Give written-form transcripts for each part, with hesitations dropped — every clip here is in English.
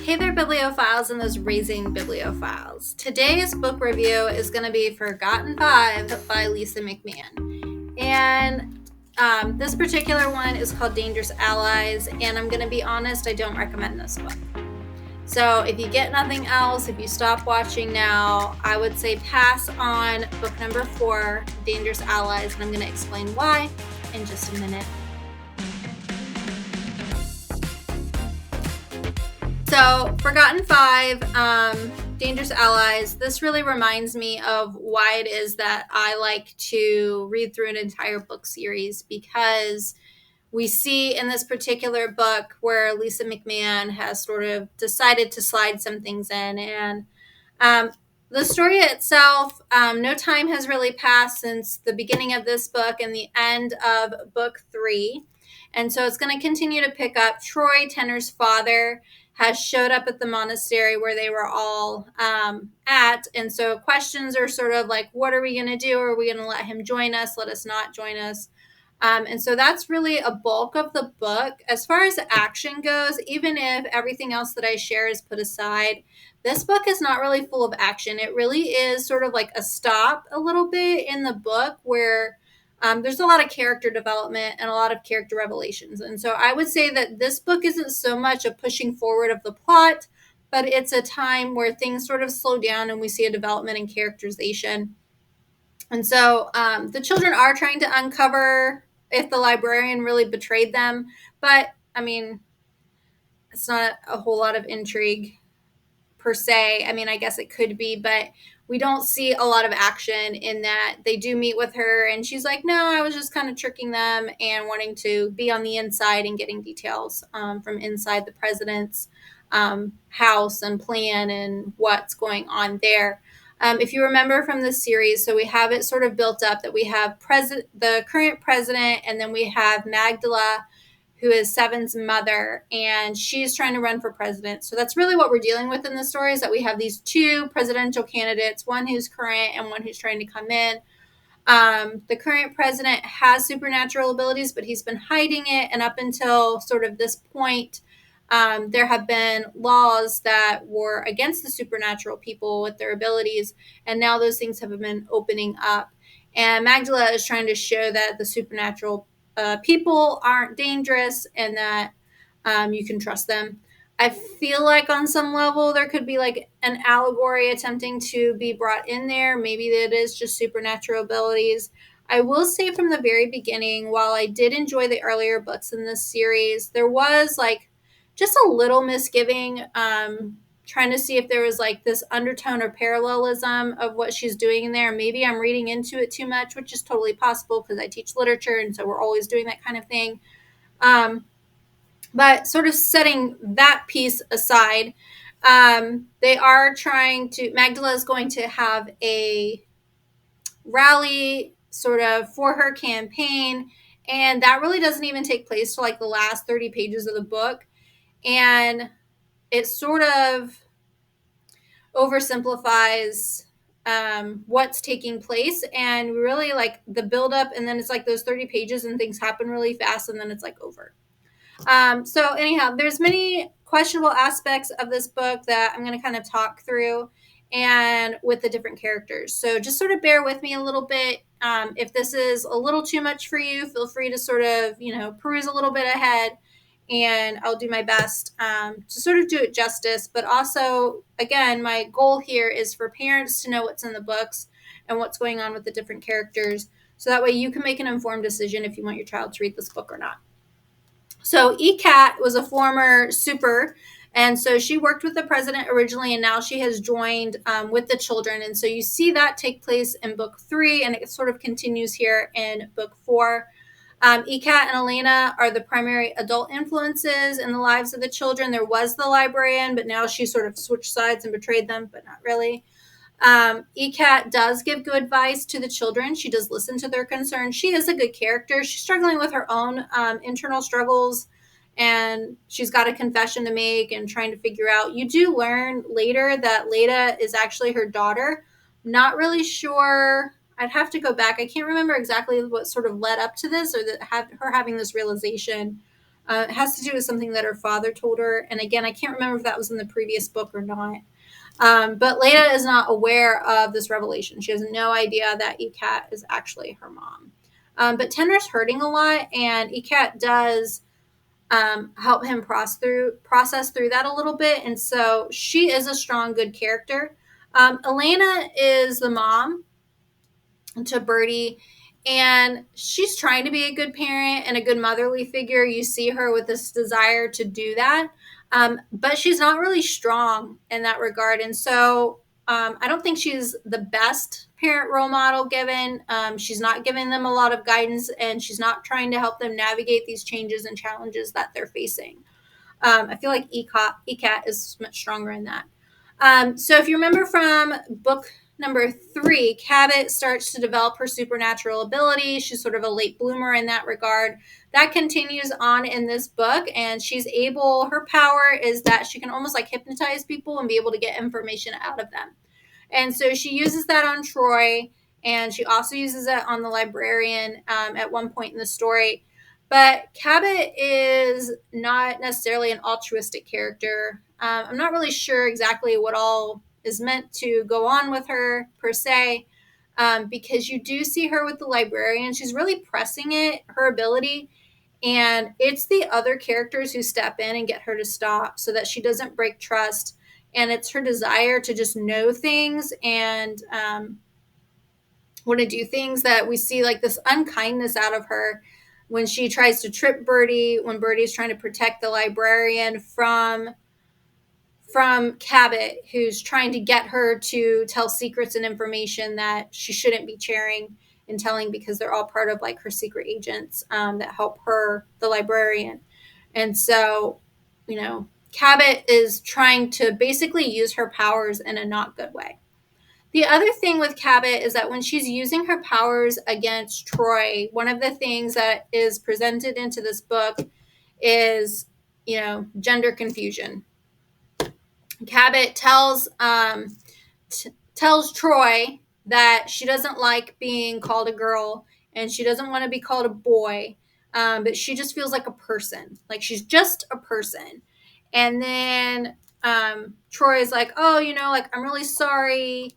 Hey there, bibliophiles and those raising bibliophiles. Today's book review is going to be Forgotten Five by Lisa McMann. And this particular one is called Dangerous Allies. And I'm going to be honest, I don't recommend this book. So if you get nothing else, if you stop watching now, I would say pass on book number 4, Dangerous Allies. And I'm going to explain why in just a minute. So, Forgotten Five, Dangerous Allies. This really reminds me of why it is that I like to read through an entire book series, because we see in this particular book where Lisa McMann has sort of decided to slide some things in. And the story itself, no time has really passed since the beginning of this book and the end of book 3. And so it's going to continue to pick up. Troy, Tenor's father, has showed up at the monastery where they were all at. And so questions are sort of like, what are we going to do? Are we going to let him join us? Let us not join us? And so that's really a bulk of the book. As far as action goes, even if everything else that I share is put aside, this book is not really full of action. It really is sort of like a stop a little bit in the book where there's a lot of character development and a lot of character revelations. And so I would say that this book isn't so much a pushing forward of the plot, but it's a time where things sort of slow down and we see a development in characterization. And so the children are trying to uncover if the librarian really betrayed them. But, I mean, it's not a whole lot of intrigue per se. I mean, I guess it could be, but we don't see a lot of action in that. They do meet with her, and she's like, no, I was just kind of tricking them and wanting to be on the inside and getting details from inside the president's house and plan and what's going on there. If you remember from this series, so we have it sort of built up that we have the current president, and then we have Magdala, who is Seven's mother, and she's trying to run for president. So that's really what we're dealing with in the story, is that we have these two presidential candidates, one who's current and one who's trying to come in. The current president has supernatural abilities, but he's been hiding it. And up until sort of this point, there have been laws that were against the supernatural people with their abilities. And now those things have been opening up. And Magdala is trying to show that the supernatural people aren't dangerous and that you can trust them. I feel like on some level there could be like an allegory attempting to be brought in there. Maybe it is just supernatural abilities. I will say from the very beginning, while I did enjoy the earlier books in this series, there was like just a little misgiving, trying to see if there was like this undertone or parallelism of what she's doing in there. Maybe I'm reading into it too much, which is totally possible because I teach literature, and so we're always doing that kind of thing. But sort of setting that piece aside, they are trying to, Magdala is going to have a rally sort of for her campaign, and that really doesn't even take place till like the last 30 pages of the book. And it sort of oversimplifies what's taking place, and really like the buildup, and then it's like those 30 pages and things happen really fast, and then it's like over. So anyhow, there's many questionable aspects of this book that I'm going to kind of talk through, and with the different characters. So just sort of bear with me a little bit. If this is a little too much for you, feel free to sort of, peruse a little bit ahead, and I'll do my best to sort of do it justice. But also, again, my goal here is for parents to know what's in the books and what's going on with the different characters, so that way you can make an informed decision if you want your child to read this book or not. So ECAT was a former super, and so she worked with the president originally, and now she has joined with the children. And so you see that take place in book 3, and it sort of continues here in book 4. ECAT and Elena are the primary adult influences in the lives of the children. There was the librarian, but now she sort of switched sides and betrayed them, but not really. ECAT does give good advice to the children. She does listen to their concerns. She is a good character. She's struggling with her own internal struggles, and she's got a confession to make and trying to figure out. You do learn later that Leda is actually her daughter. Not really sure. I'd have to go back. I can't remember exactly what sort of led up to this, or that her having this realization. It has to do with something that her father told her. And again, I can't remember if that was in the previous book or not. But Leda is not aware of this revelation. She has no idea that Ikat is actually her mom. But Tenor's hurting a lot, and Ikat does help him process through that a little bit. And so she is a strong, good character. Elena is the mom to Birdie, and she's trying to be a good parent and a good motherly figure. You see her with this desire to do that, but she's not really strong in that regard. And so I don't think she's the best parent role model given. She's not giving them a lot of guidance, and she's not trying to help them navigate these changes and challenges that they're facing. I feel like Ikat is much stronger in that. So if you remember from book number 3, Cabot starts to develop her supernatural ability. She's sort of a late bloomer in that regard. That continues on in this book, and she's able, her power is that she can almost like hypnotize people and be able to get information out of them. And so she uses that on Troy, and she also uses it on the librarian at one point in the story. But Cabot is not necessarily an altruistic character. I'm not really sure exactly what all is meant to go on with her per se, because you do see her with the librarian. She's really pressing it, her ability, and it's the other characters who step in and get her to stop so that she doesn't break trust. And it's her desire to just know things and want to do things that we see like this unkindness out of her when she tries to trip Birdie, when Birdie's trying to protect the librarian from Cabot, who's trying to get her to tell secrets and information that she shouldn't be sharing and telling, because they're all part of like her secret agents that help her, the librarian. And so, Cabot is trying to basically use her powers in a not good way. The other thing with Cabot is that when she's using her powers against Troy, one of the things that is presented into this book is, gender confusion. Cabot tells Troy that she doesn't like being called a girl and she doesn't want to be called a boy, but she just feels like a person, like she's just a person. And then Troy's like, oh, like I'm really sorry,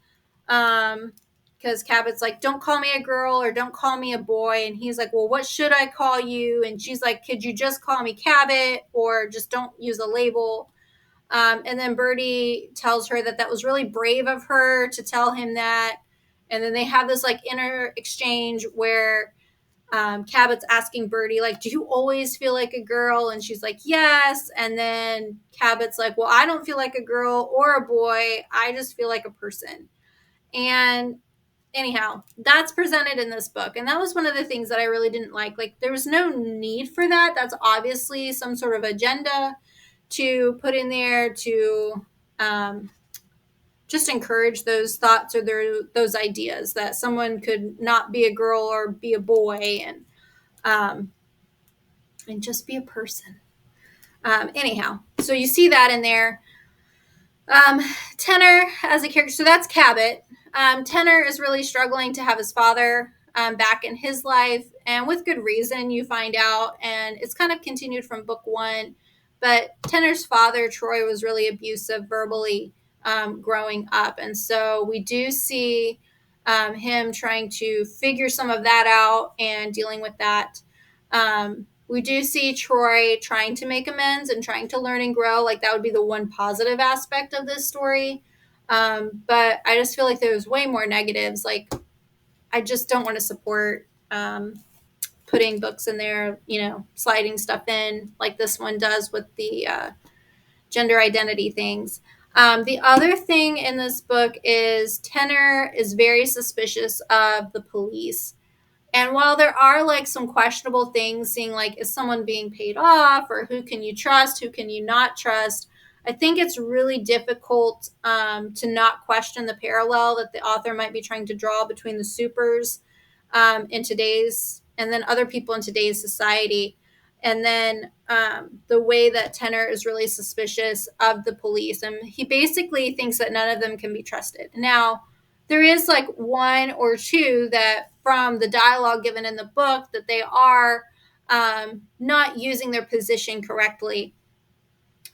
because Cabot's like, don't call me a girl or don't call me a boy. And he's like, well, what should I call you? And she's like, could you just call me Cabot or just don't use a label? And then Birdie tells her that was really brave of her to tell him that. And then they have this like inner exchange where Cabot's asking Birdie, like, do you always feel like a girl? And she's like, yes. And then Cabot's like, well, I don't feel like a girl or a boy. I just feel like a person. And anyhow, that's presented in this book. And that was one of the things that I really didn't like. Like, there was no need for that. That's obviously some sort of agenda to put in there to just encourage those thoughts or those ideas that someone could not be a girl or be a boy and just be a person. Anyhow, so you see that in there. Tenor as a character, so that's Cabot. Tenor is really struggling to have his father back in his life, and with good reason, you find out, and it's kind of continued from book 1. But Tenor's father, Troy, was really abusive verbally growing up, and so we do see him trying to figure some of that out and dealing with that. We do see Troy trying to make amends and trying to learn and grow. Like, that would be the one positive aspect of this story. But I just feel like there's way more negatives. Like, I just don't want to support putting books in there, sliding stuff in like this one does with the gender identity things. The other thing in this book is Tenor is very suspicious of the police. And while there are like some questionable things, seeing like, is someone being paid off, or who can you trust, who can you not trust, I think it's really difficult to not question the parallel that the author might be trying to draw between the supers in today's, and then other people in today's society. And then the way that Tenor is really suspicious of the police. And he basically thinks that none of them can be trusted. Now, there is like one or two that from the dialogue given in the book that they are not using their position correctly.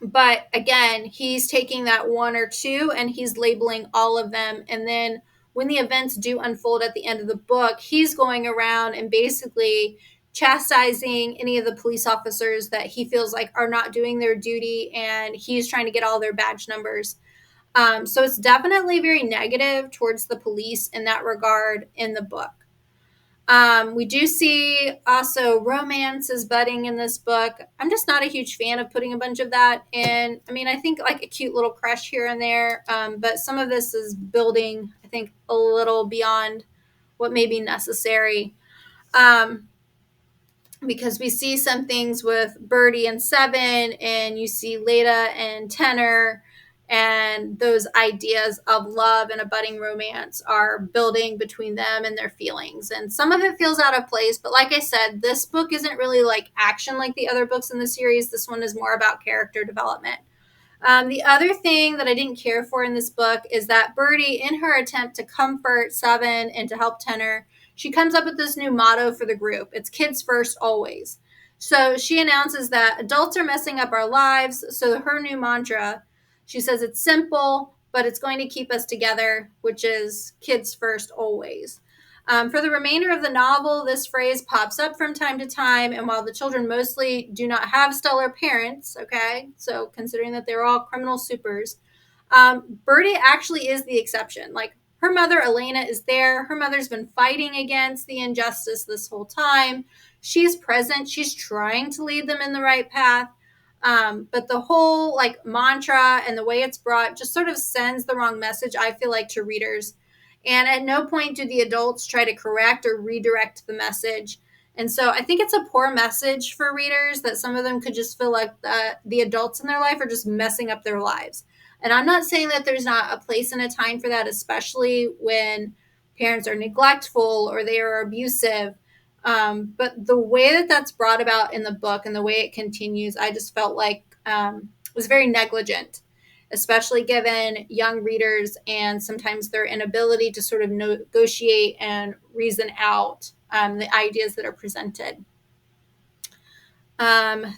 But again, he's taking that one or two and he's labeling all of them. And then when the events do unfold at the end of the book, he's going around and basically chastising any of the police officers that he feels like are not doing their duty, and he's trying to get all their badge numbers. So it's definitely very negative towards the police in that regard in the book. We do see also romance is budding in this book. I'm just not a huge fan of putting a bunch of that in. I mean, I think like a cute little crush here and there, but some of this is building, I think, a little beyond what may be necessary. Um, because we see some things with Birdie and Seven, and you see Leda and Tenor, and those ideas of love and a budding romance are building between them and their feelings. And some of it feels out of place, but like I said, this book isn't really like action like the other books in the series. This one is more about character development. The other thing that I didn't care for in this book is that Birdie, in her attempt to comfort Seven and to help Tenor, she comes up with this new motto for the group. It's kids first, always. So she announces that adults are messing up our lives. So her new mantra, she says it's simple, but it's going to keep us together, which is kids first, always. For the remainder of the novel, this phrase pops up from time to time, and while the children mostly do not have stellar parents, okay, so considering that they're all criminal supers, Birdie actually is the exception. Like, her mother, Elena, is there. Her mother's been fighting against the injustice this whole time. She's present. She's trying to lead them in the right path. But the whole like mantra and the way it's brought just sort of sends the wrong message, I feel like, to readers. And at no point do the adults try to correct or redirect the message. And so I think it's a poor message for readers that some of them could just feel like the adults in their life are just messing up their lives. And I'm not saying that there's not a place and a time for that, especially when parents are neglectful or they are abusive. But the way that that's brought about in the book and the way it continues, I just felt like was very negligent, especially given young readers and sometimes their inability to sort of negotiate and reason out the ideas that are presented.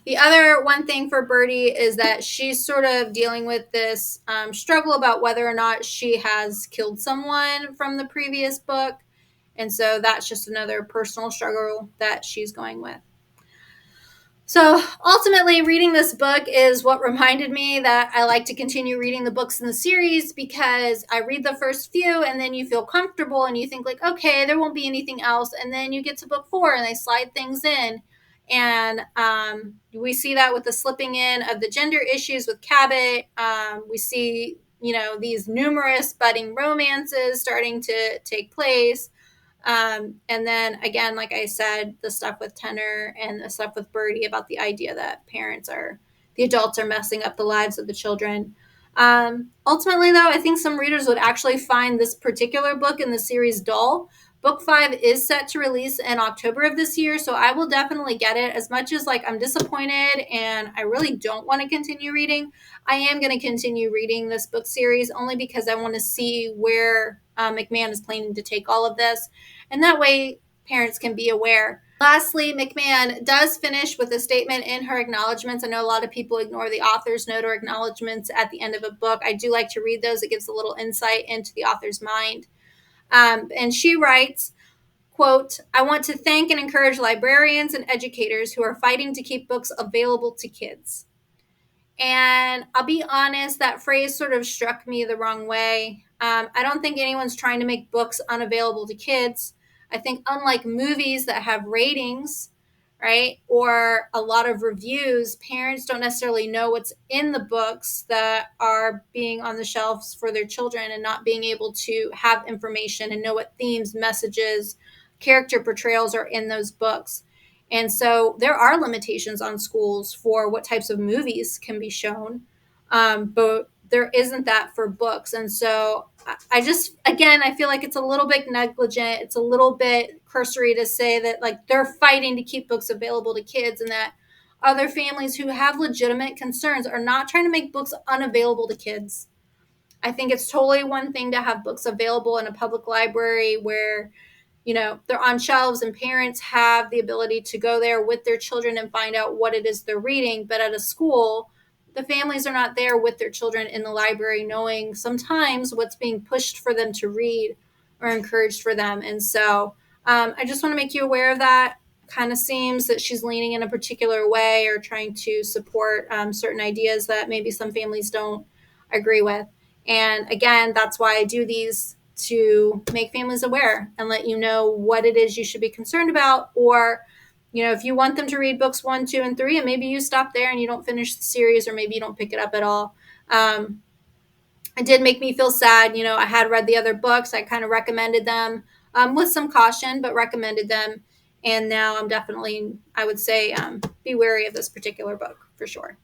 The other one thing for Birdie is that she's sort of dealing with this struggle about whether or not she has killed someone from the previous book. And so that's just another personal struggle that she's going with. So ultimately, reading this book is what reminded me that I like to continue reading the books in the series, because I read the first few and then you feel comfortable and you think like, okay, there won't be anything else. And then you get to book 4 and they slide things in. And we see that with the slipping in of the gender issues with Cabot. We see, these numerous budding romances starting to take place. And then again, like I said, the stuff with Tenor and the stuff with Birdie about the idea that the adults are messing up the lives of the children. Ultimately, though, I think some readers would actually find this particular book in the series dull. Book 5 is set to release in October of this year, so I will definitely get it. As much as like I'm disappointed and I really don't want to continue reading, I am going to continue reading this book series only because I want to see where McMahon is planning to take all of this, and that way parents can be aware. Lastly, McMahon does finish with a statement in her acknowledgments. I know a lot of people ignore the author's note or acknowledgments at the end of a book. I do like to read those. It gives a little insight into the author's mind. And she writes, quote, "I want to thank and encourage librarians and educators who are fighting to keep books available to kids." And I'll be honest, that phrase sort of struck me the wrong way. I don't think anyone's trying to make books unavailable to kids. I think, unlike movies that have ratings, right, or a lot of reviews, parents don't necessarily know what's in the books that are being on the shelves for their children, and not being able to have information and know what themes, messages, character portrayals are in those books. And so there are limitations on schools for what types of movies can be shown, but there isn't that for books. And so I just, again, I feel like it's a little bit negligent. It's a little bit cursory to say that like they're fighting to keep books available to kids, and that other families who have legitimate concerns are not trying to make books unavailable to kids. I think it's totally one thing to have books available in a public library where they're on shelves and parents have the ability to go there with their children and find out what it is they're reading. But at a school, the families are not there with their children in the library knowing sometimes what's being pushed for them to read or encouraged for them. And so I just want to make you aware of that. Kind of seems that she's leaning in a particular way or trying to support certain ideas that maybe some families don't agree with. And again, that's why I do these, to make families aware and let you know what it is you should be concerned about. Or, if you want them to read books 1, 2, and 3, and maybe you stop there and you don't finish the series, or maybe you don't pick it up at all. It did make me feel sad. I had read the other books. I kind of recommended them with some caution, but recommended them. And now I'm definitely, I would say, be wary of this particular book for sure.